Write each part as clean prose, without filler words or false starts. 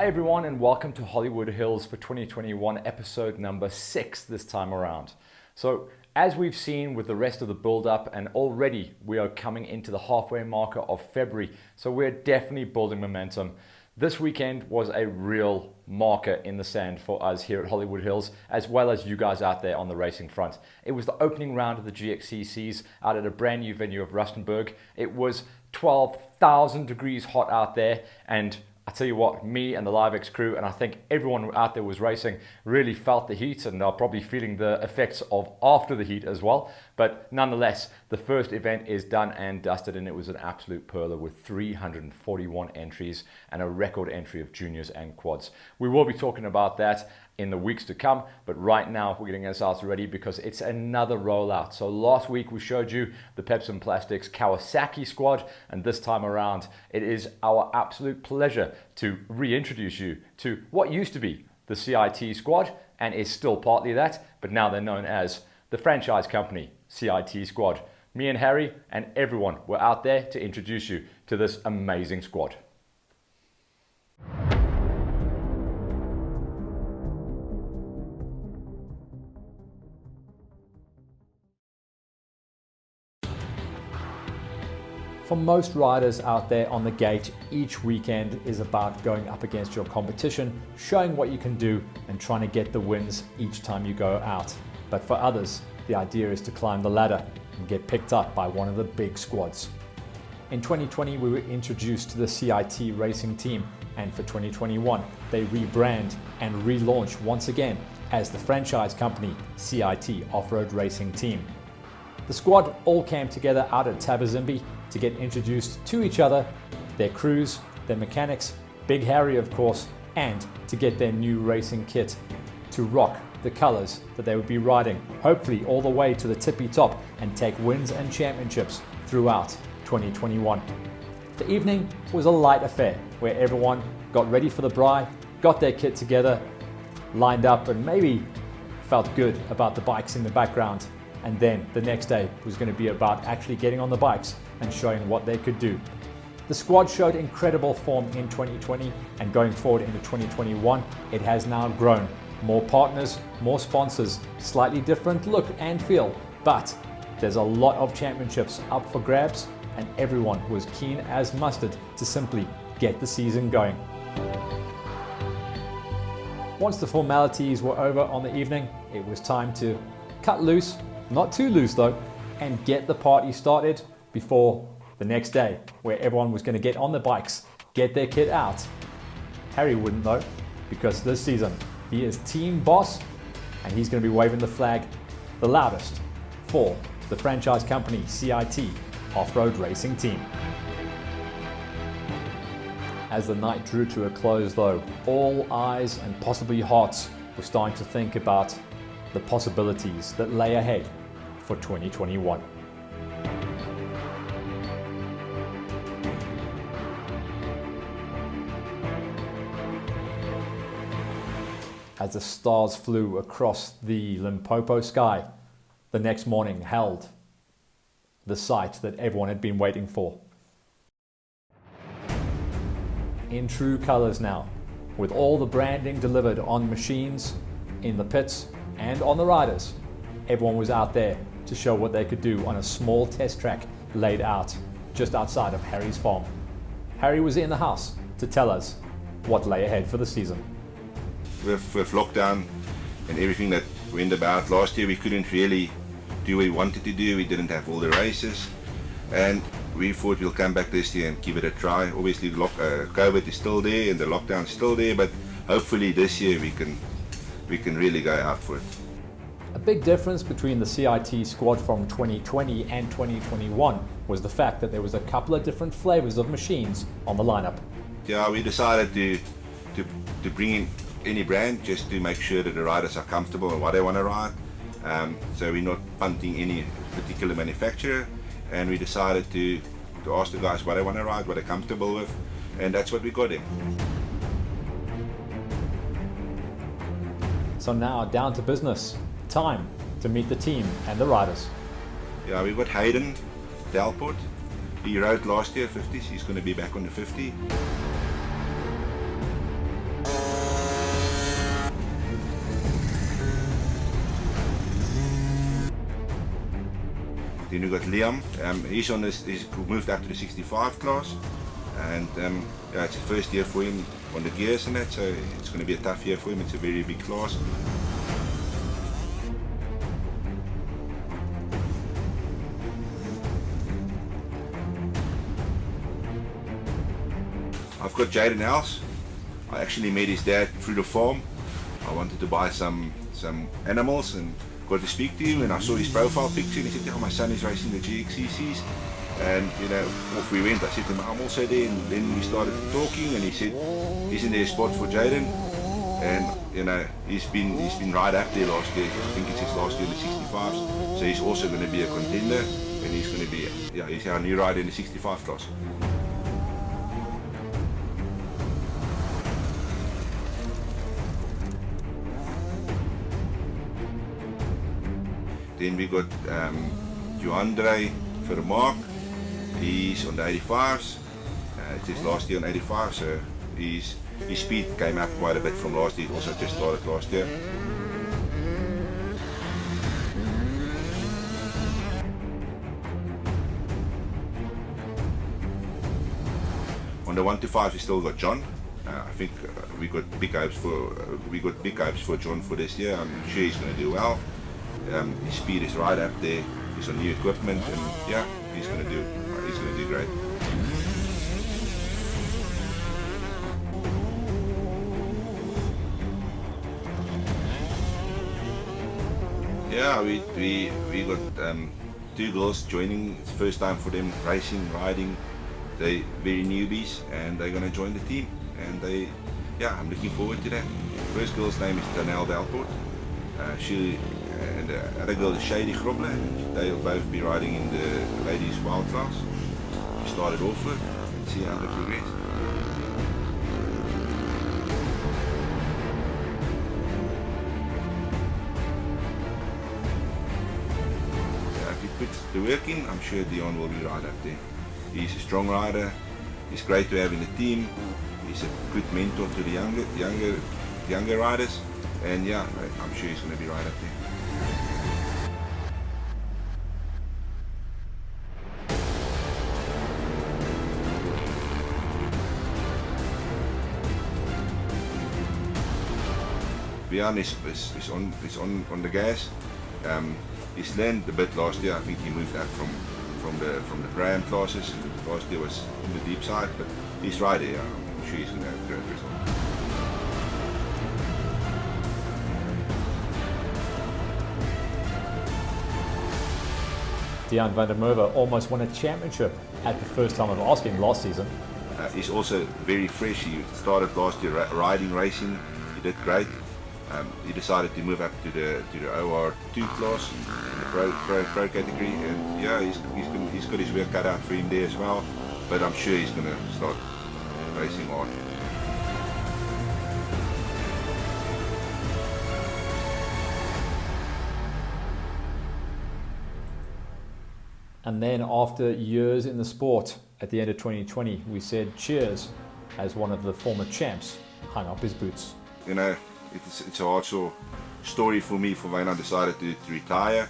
Hi everyone and welcome to Hollywood Hills for 2021 episode number 6 this time around. So as we've seen with the rest of the build up, and already we are coming into the halfway marker of February, so we're definitely building momentum. This weekend was a real marker in the sand for us here at Hollywood Hills, as well as you guys out there on the racing front. It was the opening round of the GXCCs out at a brand new venue of Rustenburg. It was 12,000 degrees hot out there, and I tell you what, me and the LiveX crew, and I think everyone out there was racing, really felt the heat, and are probably feeling the effects of after the heat as well. But nonetheless, the first event is done and dusted, and it was an absolute perler with 341 entries and a record entry of juniors and quads. We will be talking about that in the weeks to come, but right now we're getting ourselves ready because it's another rollout. So last week we showed you the Pepsi Plastics Kawasaki squad, and this time around it is our absolute pleasure to reintroduce you to what used to be the CIT squad and is still partly that, but now they're known as the franchise company CIT Squad. Me and Harry and everyone were out there to introduce you to this amazing squad. For most riders out there on the gate, each weekend is about going up against your competition, showing what you can do and trying to get the wins each time you go out. But for others, the idea is to climb the ladder and get picked up by one of the big squads. In 2020, we were introduced to the CIT Racing Team, and for 2021, they rebrand and relaunch once again as the franchise company CIT Offroad Racing Team. The squad all came together out at Tabazimbi to get introduced to each other, their crews, their mechanics, Big Harry of course, and to get their new racing kit to rock the colors that they would be riding, hopefully all the way to the tippy top, and take wins and championships throughout 2021. The evening was a light affair where everyone got ready for the braai, got their kit together, lined up, and maybe felt good about the bikes in the background. And then the next day was going to be about actually getting on the bikes and showing what they could do. The squad showed incredible form in 2020, and going forward into 2021, it has now grown. More partners, more sponsors, slightly different look and feel, but there's a lot of championships up for grabs, and everyone was keen as mustard to simply get the season going. Once the formalities were over on the evening, it was time to cut loose. Not too loose though, and get the party started before the next day, where everyone was going to get on the bikes, get their kit out. Harry wouldn't though, because this season he is team boss, and he's going to be waving the flag the loudest for the franchise company CIT Offroad Racing Team. As the night drew to a close though, all eyes and possibly hearts were starting to think about the possibilities that lay ahead for 2021. As the stars flew across the Limpopo sky, the next morning held the sight that everyone had been waiting for. In true colors now, with all the branding delivered on machines, in the pits, and on the riders, everyone was out there to show what they could do on a small test track laid out just outside of Harry's farm. Harry was in the house to tell us what lay ahead for the season. With lockdown and everything that went about last year, we couldn't really do what we wanted to do. We didn't have all the races, and we thought we'll come back this year and give it a try. Obviously COVID is still there and the lockdown is still there, but hopefully this year we can really go out for it. A big difference between the CIT squad from 2020 and 2021 was the fact that there was a couple of different flavors of machines on the lineup. Yeah, we decided to bring in any brand just to make sure that the riders are comfortable in what they want to ride. So we're not punting any particular manufacturer, and we decided to ask the guys what they want to ride, what they're comfortable with, and that's what we got in. So now down to business. Time to meet the team and the riders. Yeah, we've got Hayden Delport. He rode last year 50s, he's going to be back on the 50. Then we got Liam. He's moved up to the 65 class, and yeah, it's the first year for him on the gears and that, so it's going to be a tough year for him. It's a very big class. I've got Jaden Else. I actually met his dad through the farm. I wanted to buy some animals and got to speak to him, and I saw his profile picture and he said, "Oh, my son is racing the GXCCs." And you know, off we went. I said to him, "I'm also there," and then we started talking, and he said, "Isn't there a spot for Jaden?" And you know, he's been right up there last year. I think it's his last year in the 65s, so he's also going to be a contender, and he's going to be, yeah, he's our new rider in the 65 class. Then we got Joandre Vermaak. He's on the 85s. It's his last year on 85, so his speed came up quite a bit from last year. He also just started last year. On the 1 to 5, we still got John. I think we got big hopes for John for this year. I'm sure he's going to do well. His speed is right up there. He's on new equipment, and yeah, he's going to do great. Yeah, we got 2 girls joining. It's the first time for them racing, riding. They're very newbies, and they're going to join the team. And I'm looking forward to that. The first girl's name is Danelle Delport. She and the other girl is Shady Grobler. They'll both be riding in the ladies wild class. We started off with, and see how they progress. If you put the work in, I'm sure Dion will be right up there. He's a strong rider. He's great to have in the team. He's a good mentor to the younger riders, and yeah, I'm sure he's going to be right up there. Vian is on the gas. He's learned a bit last year. I think he moved up from the Graham classes. Last year was in the deep side, but he's right there. I'm sure he's going to have a great result. Dejan van der Merwe almost won a championship at the first time of asking last season. He's also very fresh. He started last year riding, racing. He did great. He decided to move up to the OR2 class in the pro category, and yeah, he's got his work cut out for him there as well. But I'm sure he's going to start racing on. And then after years in the sport, at the end of 2020, we said cheers as one of the former champs hung up his boots. You know, it's a hard story for me for when I decided to retire.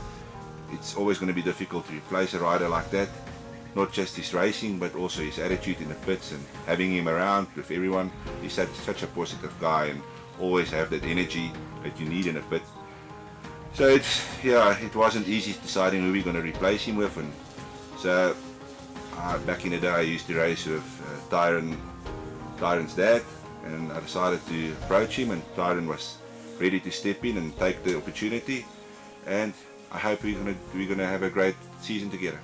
It's always going to be difficult to replace a rider like that. Not just his racing, but also his attitude in the pits and having him around with everyone. He's such a positive guy and always have that energy that you need in a pit. So it wasn't easy deciding who we're going to replace him with. And so back in the day, I used to race with Tyron's dad, and I decided to approach him, and Tyron was ready to step in and take the opportunity. And I hope we're gonna have a great season together.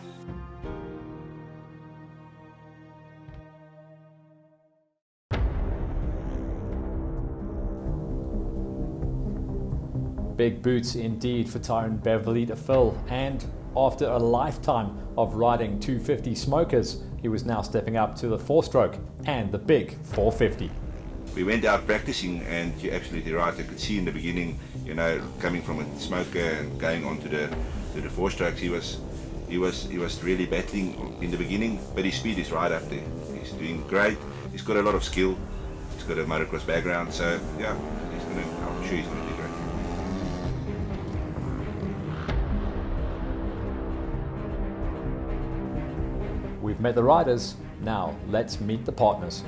Big boots indeed for Tyron Beverly to fill, and after a lifetime of riding 250 smokers, he was now stepping up to the 4-stroke and the big 450. We went out practicing, and you're absolutely right. I could see in the beginning, you know, coming from a smoker and going on to the 4-strokes, he was really battling in the beginning, but his speed is right up there. He's doing great. He's got a lot of skill. He's got a motocross background, so yeah, I'm sure he's going to do great. We've met the riders, now let's meet the partners.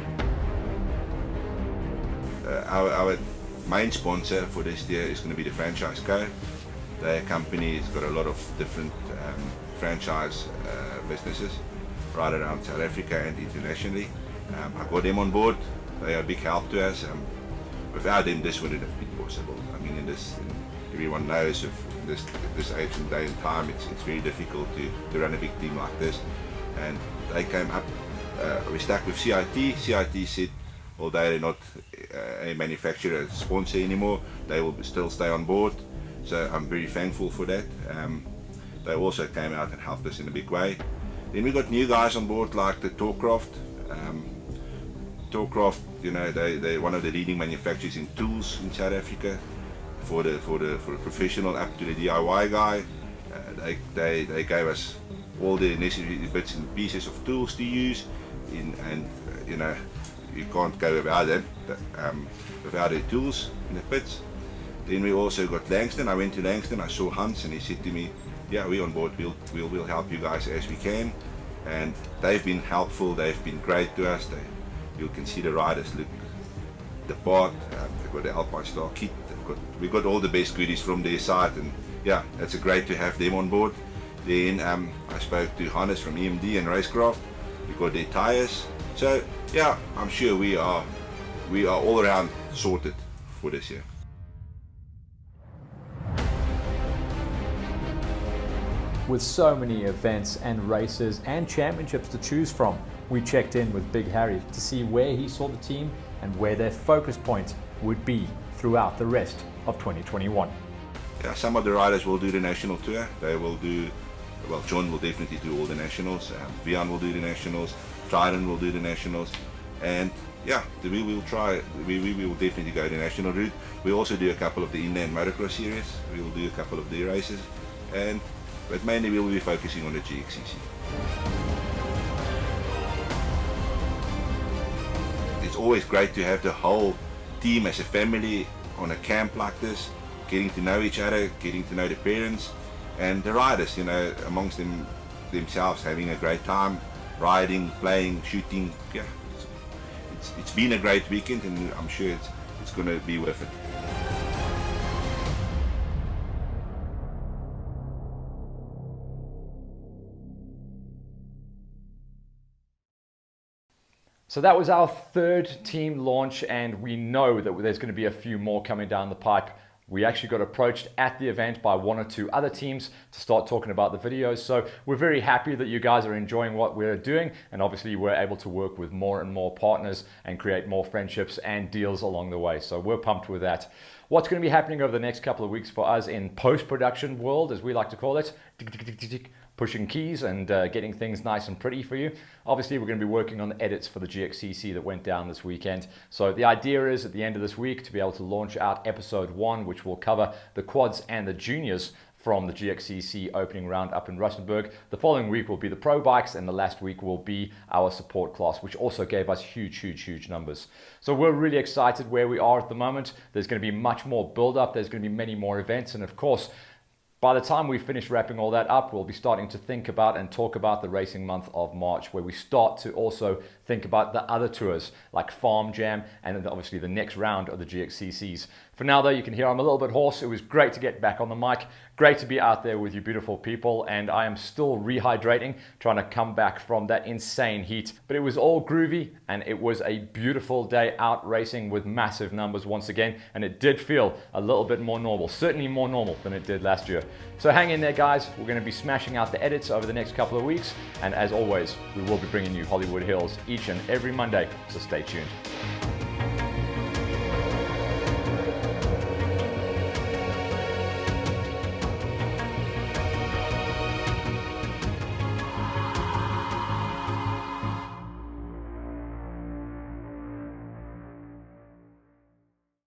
Our main sponsor for this year is going to be the Franchise Co. Their company has got a lot of different franchise businesses right around South Africa and internationally. I got them on board. They are a big help to us. Without them, this wouldn't have been possible. I mean, everyone knows of this age and day and time, it's very difficult to run a big team like this. And they came up. We stuck with CIT. CIT said, although they're not a manufacturer sponsor anymore, they will still stay on board. So I'm very thankful for that. They also came out and helped us in a big way. Then we got new guys on board like the Torcraft. Torcraft, you know, they're one of the leading manufacturers in tools in South Africa, for the professional up to the DIY guy. They gave us all the necessary bits and pieces of tools to use, and you know, you can't go without it, without the tools in the pits. Then we also got Langston. I went to Langston, I saw Hans, and he said to me, yeah, we're on board, we'll help you guys as we can. And they've been helpful, they've been great to us. You can see the riders look the part. They've got the Alpine Star kit, we got all the best goodies from their side, and yeah, it's great to have them on board. Then I spoke to Hannes from EMD and Racecraft. We got their tires. So yeah, I'm sure we are all around sorted for this year. With so many events and races and championships to choose from, we checked in with Big Harry to see where he saw the team and where their focus point would be throughout the rest of 2021. Yeah, some of the riders will do the national tour. They will do, well, John will definitely do all the nationals. Vian will do the nationals. Trident will do the nationals. And yeah, we will try. We will definitely go the national route. We also do a couple of the inland motocross series. We will do a couple of the races, but mainly we will be focusing on the GXCC. It's always great to have the whole team as a family on a camp like this, getting to know each other, getting to know the parents and the riders, you know, amongst themselves, having a great time, riding, playing, shooting. Yeah, it's been a great weekend, and I'm sure it's going to be worth it. So that was our third team launch, and we know that there's going to be a few more coming down the pipe. We actually got approached at the event by one or two other teams to start talking about the videos. So we're very happy that you guys are enjoying what we're doing, and obviously we're able to work with more and more partners and create more friendships and deals along the way. So we're pumped with that. What's going to be happening over the next couple of weeks for us in post-production world, as we like to call it, pushing keys and getting things nice and pretty for you. Obviously, we're going to be working on the edits for the GXCC that went down this weekend. So the idea is at the end of this week to be able to launch out episode 1, which will cover the quads and the juniors from the GXCC opening round up in Rustenburg. The following week will be the pro bikes, and the last week will be our support class, which also gave us huge numbers. So we're really excited where we are at the moment. There's going to be much more build up. There's going to be many more events, and of course, by the time we finish wrapping all that up, we'll be starting to think about and talk about the racing month of March, where we start to also think about the other tours like Farm Jam and then obviously the next round of the GXCCs. For now though, you can hear I'm a little bit hoarse. It was great to get back on the mic. Great to be out there with you beautiful people, and I am still rehydrating, trying to come back from that insane heat. But it was all groovy, and it was a beautiful day out racing with massive numbers once again, and it did feel a little bit more normal, certainly more normal than it did last year. So hang in there guys, we're going to be smashing out the edits over the next couple of weeks, and as always, we will be bringing you Hollywood Hills each and every Monday, so stay tuned.